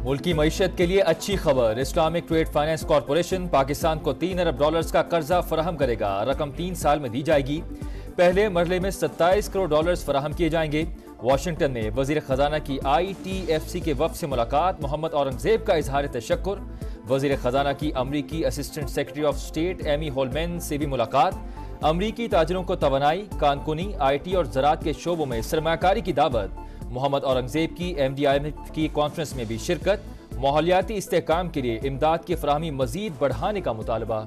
मुल्की मईशत के लिए अच्छी खबर। Islamic trade finance corporation Pakistan को $3 अरब का कर्जा फराहम करेगा। रकम 3 साल में दी जाएगी। पहले मरहले में $27 करोड़ फराहम किए जाएंगे। वाशिंगटन में वजीर खजाना की ITFC के वफ्द से मुलाकात। मोहम्मद औरंगजेब का इजहार तशक्कुर। वजीर खजाना की अमरीकी assistant secretary of state Amy Holman से भी मुलाकात। अमरीकी ताजरों को तवानाई, कानकुनी, IT और ज़राअत के शोबों में सरमायाकारी की दावत। मोहम्मद औरंगजेब की MDIMF की कॉन्फ्रेंस में भी शिरकत। माहौलियाती इस्तेहकाम के लिए इमदाद की फराहमी मजीद बढ़ाने का मुतालबा।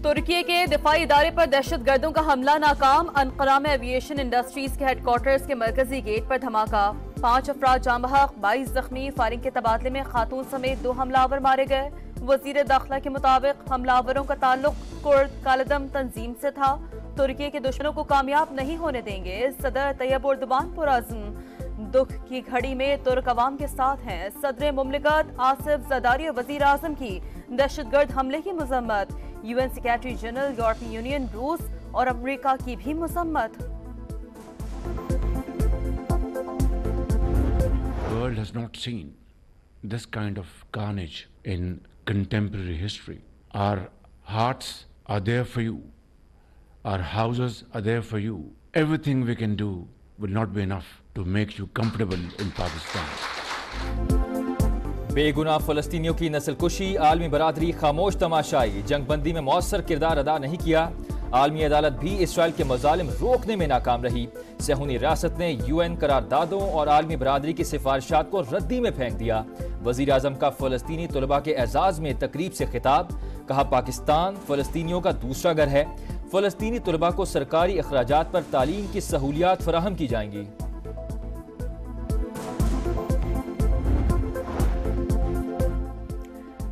तुर्की के दिफाई इदारे पर दहशत गर्दों का हमला नाकाम। अनकरा में एविएशन इंडस्ट्रीज के हेडक्वार्टर्स के मरकजी गेट पर धमाका। 5 अफराद जाम बहक, 22 जख्मी। फायरिंग के तबादले में खातून समेत 2 हमलावर मारे गए। वजीर दाखिला के मुताबिक हमलावरों का ताल्लुक कुर्द कालदम तंजीम से था। तुर्की के दुश्मनों को कामयाब नहीं होने देंगे। सदर तैयब एर्दोगान पुरअज़्म। दुख की घड़ी में तुर्क अवाम के साथ हैं। सदर मुमलिकत आसिफ ज़रदारी और वजीर आज़म की दहशतगर्द हमले की मजम्मत। UN सेक्रेटरी जनरल, यूरोपीय यूनियन, रूस और अमेरिका की भी मजम्मत। The world has not seen this kind of carnage in contemporary history. Our hearts are there for you. Our houses are there for you. Everything we can do will not be enough to make you comfortable in Pakistan. बेगुनाह फलस्तीनियों की नस्लकुशी। आलमी बरादरी खामोश तमाशाई। जंगबंदी में मौसर किरदार अदा नहीं किया। आलमी अदालत भी इसराइल के मजालिम रोकने में नाकाम रही। सहूनी रियासत ने UN करारदादों और आलमी बरादरी की सिफारिशात को रद्दी में फेंक दिया। वजीर आजम का फलस्तीनी तलबा के एजाज में तकरीब से खिताब। कहा, पाकिस्तान फलस्तीनियों का दूसरा घर है। फलस्तीनी तलबा को सरकारी अखराजात पर तालीम की सहूलियात फराहम की जाएंगी।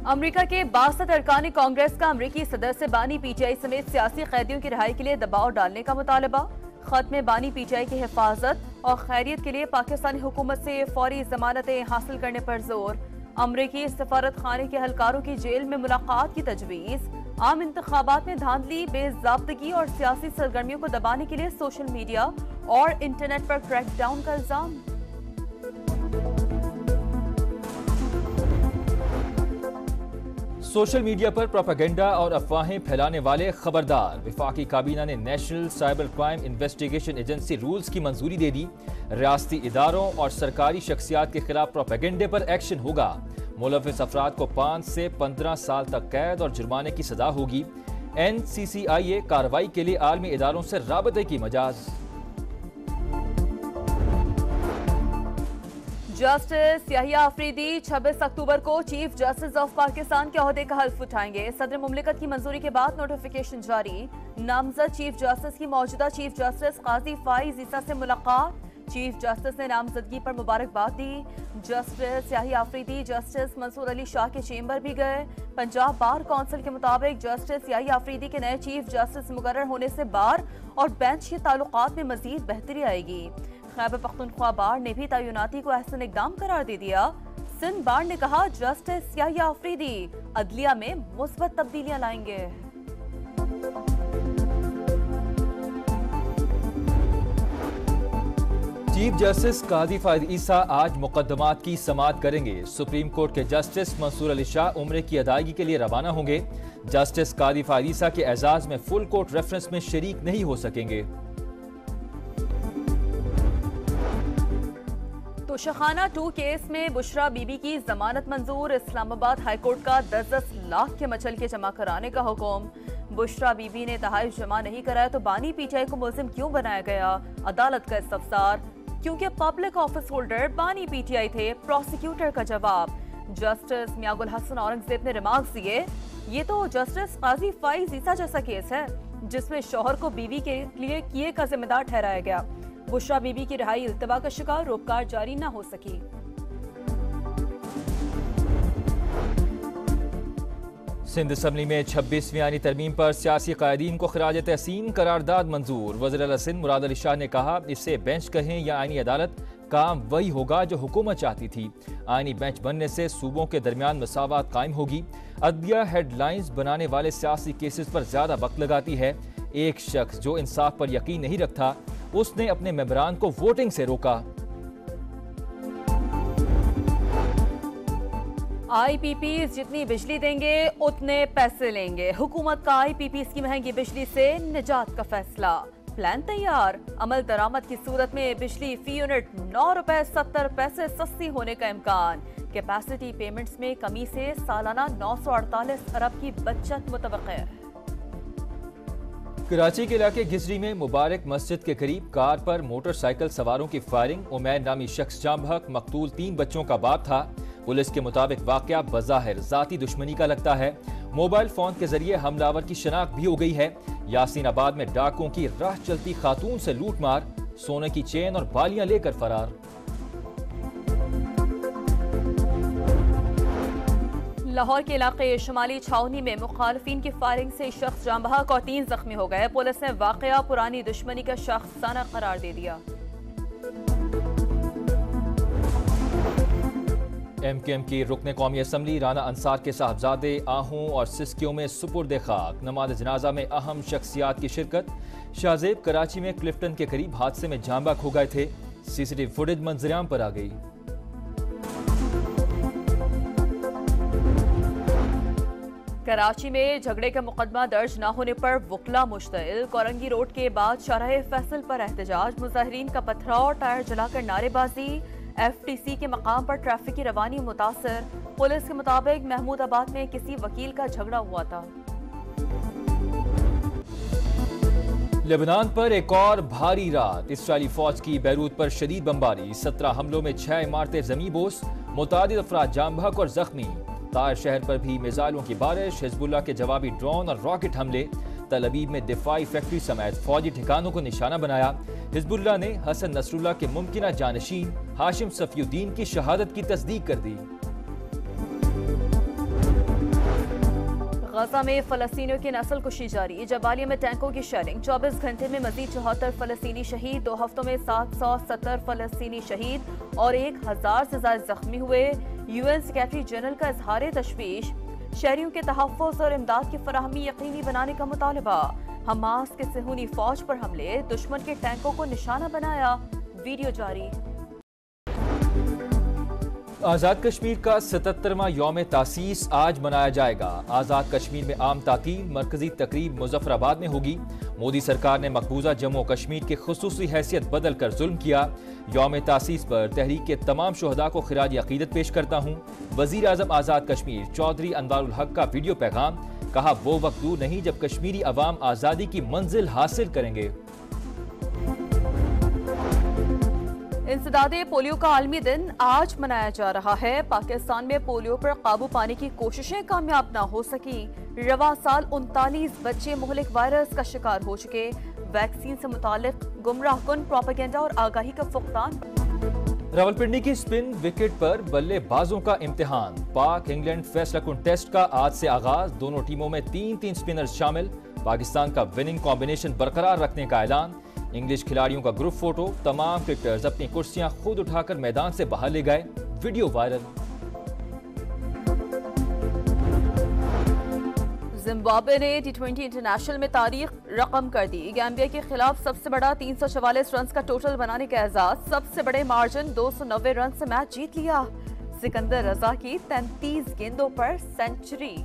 अमेरिका के 62 अरकानी कांग्रेस का अमेरिकी सदर से बानी PTI समेत सियासी कैदियों की रिहाई के लिए दबाव डालने का मुतालबा। खत में बानी PTI की हिफाजत और खैरियत के लिए पाकिस्तानी हुकूमत से फौरी जमानतें हासिल करने पर जोर। अमेरिकी सफारत खाने के एहलकारों की जेल में मुलाकात की तजवीज। आम इंतखाबात में धांधली, बेज़ाब्तगी और सियासी सरगर्मियों को दबाने के लिए सोशल मीडिया और इंटरनेट पर क्रैकडाउन का इल्जाम। सोशल मीडिया पर प्रोपेगेंडा और अफवाहें फैलाने वाले खबरदार। वफाकी काबीना ने national cyber crime investigation agency rules की मंजूरी दे दी। रियासती इदारों और सरकारी शख्सियात के खिलाफ प्रोपेगेंडे पर एक्शन होगा। मुलविस अफराद को 5 से 15 साल तक कैद और जुर्माने की सजा होगी। NCCIA कार्रवाई के लिए आलमी इदारों से राबते की मजाज। जस्टिस याहिया अफरीदी 26 अक्टूबर को चीफ जस्टिस ऑफ पाकिस्तान के ओहदे का हल्फ उठाएंगे। सदर मुमलिकत की मंजूरी के बाद नोटिफिकेशन जारी। नामजद चीफ जस्टिस की मौजूदा चीफ जस्टिस काजी फाइज ईसा से मुलाकात। चीफ जस्टिस ने नामजदगी पर मुबारकबाद दी। जस्टिस याहिया अफरीदी जस्टिस मंसूर अली शाह के चेंबर भी गए। पंजाब बार काउंसिल के मुताबिक जस्टिस याहिया अफरीदी के नए चीफ जस्टिस मुकर्रर होने से बार और बेंच के ताल्लुकात में मजीद बेहतरी आएगी। खैबर पख्तूनख्वा बार ने भी तैनाती को अहसन इकदाम करार दे दिया। सिंध बार ने कहा, जस्टिस याहिया अफरीदी अदलिया में मुस्बत तब्दीलियां लाएंगे। चीफ जस्टिस काजी फाइज ईसा आज मुकदमात की समाअत करेंगे। सुप्रीम कोर्ट के जस्टिस मंसूर अली शाह उम्रे की अदायगी के लिए रवाना होंगे। जस्टिस काजी फाइज ईसा के एजाज में फुल कोर्ट रेफरेंस में शरीक नहीं हो सकेंगे। तोशाखाना 2 केस में बुशरा बीबी की जमानत मंजूर। इस्लामाबाद हाईकोर्ट का 10-10 लाख के मचल के जमा कराने का हुक्म। बुशरा बीबी ने तहाइफ जमा नहीं कराया तो बानी PTI को मुल्जिम क्यों बनाया गया? अदालत का इस्तफसार। क्योंकि पब्लिक ऑफिस होल्डर बानी PTI थे, प्रोसिक्यूटर का जवाब। जस्टिस मियागुल हसन औरंगजेब ने रिमार्क्स दिए, ये तो जस्टिस काजी फाइज ईसा जैसा केस है जिसमें शौहर को बीवी के लिए किए का जिम्मेदार ठहराया गया। बुशरा बीबी की रिहाई इल्तवा का शिकार रोककार जारी न हो सकी। सिंध असम्बली में 26वीं आईनी तरमीम पर सियासी कायदीन को खिराज तहसीन करारदाद मंजूर। वज़ीर आला सिंध मुराद अली शाह ने कहा, इससे बेंच कहें या आईनी अदालत, काम वही होगा जो हुकूमत चाहती थी। आईनी बेंच बनने से सूबों के दरमियान मसावत कायम होगी। अदलिया हेडलाइंस बनाने वाले सियासी केसेस पर ज्यादा वक्त लगाती है। एक शख्स जो इंसाफ पर यकीन नहीं रखता, उसने अपने मेंबरान को वोटिंग से रोका। IPPs जितनी बिजली देंगे उतने पैसे लेंगे। हुकूमत का IPPs की महंगी बिजली से निजात का फैसला। प्लान तैयार। अमल दरामद की सूरत में बिजली फी यूनिट 9 रुपए 70 पैसे सस्ती होने का इम्कान। कैपेसिटी पेमेंट्स में कमी से सालाना 948 अरब की बचत मुतवक्किर। कराची के इलाके घिसरी में मुबारक मस्जिद के करीब कार पर मोटरसाइकिल सवारों की फायरिंग। उमैर नामी शख्स जाम बहक, मकतूल 3 बच्चों का बाप था। पुलिस के मुताबिक वाकया बज़ाहिर जाती दुश्मनी का लगता है। मोबाइल फोन के जरिए हमलावर की शनाख्त भी हो गई है। यासीनाबाद में डाकुओं की राह चलती खातून से लूटमार, सोने की चेन और बालियां लेकर फरार। लाहौर के इलाके शुमाली छावनी में मुखालफिन की फायरिंग से शख्स जाम बहक और 3 जख्मी हो गए। पुलिस ने वाकया पुरानी दुश्मनी का शख्साना करार दे दिया। MKM की रुकने कौमी असम्बली राना अंसार के साहबजादे आहू और सिस्कियों में सुपुर्द खाक। नमाज जनाजा में अहम शख्सियात की शिरकत। शाहजेब कराची में क्लिफ्टन के करीब हादसे में जाम बहक हो गए थे। CCTV फुटेज मंजराम पर आ गई। कराची में झगड़े का मुकदमा दर्ज न होने पर वकला मुश्तिल। कोरंगी रोड के बाद शाहराह फैसल पर एहतजाज। मुजाहिरीन का पथराव, टायर जलाकर नारेबाजी। FTC के मकाम पर ट्रैफिक की रवानी मुतासर। पुलिस के मुताबिक महमूदाबाद में किसी वकील का झगड़ा हुआ था। लेबनान पर एक और भारी रात। इसराइली फौज की बैरूत पर शदीद बमबारी। 17 हमलों में 6 इमारतें जमी बोस। मुतादिद अफराद जाम बहक और जख्मी। तार शहर पर भी मिसाइलों की बारिश। हिजबुल्लाह के जवाबी ड्रोन और रॉकेट हमले। तल अबीब में दिफाई फैक्ट्री समेत फौजी ठिकानों को निशाना बनाया। हिजबुल्लाह ने हसन नसरुल्लाह के मुमकिना जानशीन हाशिम सफीउद्दीन की शहादत की तस्दीक कर दी। गजा में फलस्तीनियों की नस्ल कुशी जारी। जबालिया में टैंकों की शेलिंग। 24 घंटे में मजीद 74 फलस्तीनी शहीद। 2 हफ्तों में 770 फलस्तीनी शहीद और 1000 से ज्यादा जख्मी हुए। UN सेक्रेटरी जनरल का इजहार तशवीश। शहरियों के तहफ़्फ़ुज़ और इमदाद की फराहमी यकीनी बनाने का मुतालबा। हमास के सेहूनी फौज पर हमले। दुश्मन के टैंकों को निशाना बनाया। वीडियो जारी। आज़ाद कश्मीर का 77वां यौम तासीस आज मनाया जाएगा। आज़ाद कश्मीर में आम तातील। मरकजी तकरीब मुजफ्फराबाद में होगी। मोदी सरकार ने मकबूजा जम्मू कश्मीर की खुसूसी हैसियत बदल कर जुल्म किया। यौम तासीस पर तहरीक के तमाम शुहदा को खिराज अकीदत पेश करता हूँ। वज़ीर आज़म आज़ाद कश्मीर चौधरी अनवारुल हक का वीडियो पैगाम। कहा, वो वक्त दूर नहीं जब कश्मीरी अवाम आज़ादी की मंजिल हासिल करेंगे। इंसदादे पोलियो का आलमी दिन आज मनाया जा रहा है। पाकिस्तान में पोलियो पर काबू पाने की कोशिशें कामयाब न हो सकी। रवा साल 39 बच्चे मुहलिक वायरस का शिकार हो चुके। वैक्सीन से मुतालिक गुमराहकुन प्रोपेगेंडा और आगाही का फुकदान। रावलपिंडी की स्पिन विकेट पर बल्लेबाजों का इम्तिहान। पाक इंग्लैंड फैसला कुन टेस्ट का आज से आगाज। दोनों टीमों में 3-3 स्पिनर्स शामिल। पाकिस्तान का विनिंग कॉम्बिनेशन बरकरार रखने का ऐलान। इंग्लिश खिलाड़ियों का ग्रुप फोटो। तमाम क्रिकेटर्स अपनी कुर्सियां खुद उठाकर मैदान से बाहर ले गए। Video viral. जिम्बाब्वे ने T20 इंटरनेशनल में तारीख रकम कर दी। गैम्बिया के खिलाफ सबसे बड़ा 344 रन का टोटल बनाने का एजाज। सबसे बड़े मार्जिन 290 रन से मैच जीत लिया। सिकंदर रजा की 33 गेंदों पर सेंचुरी।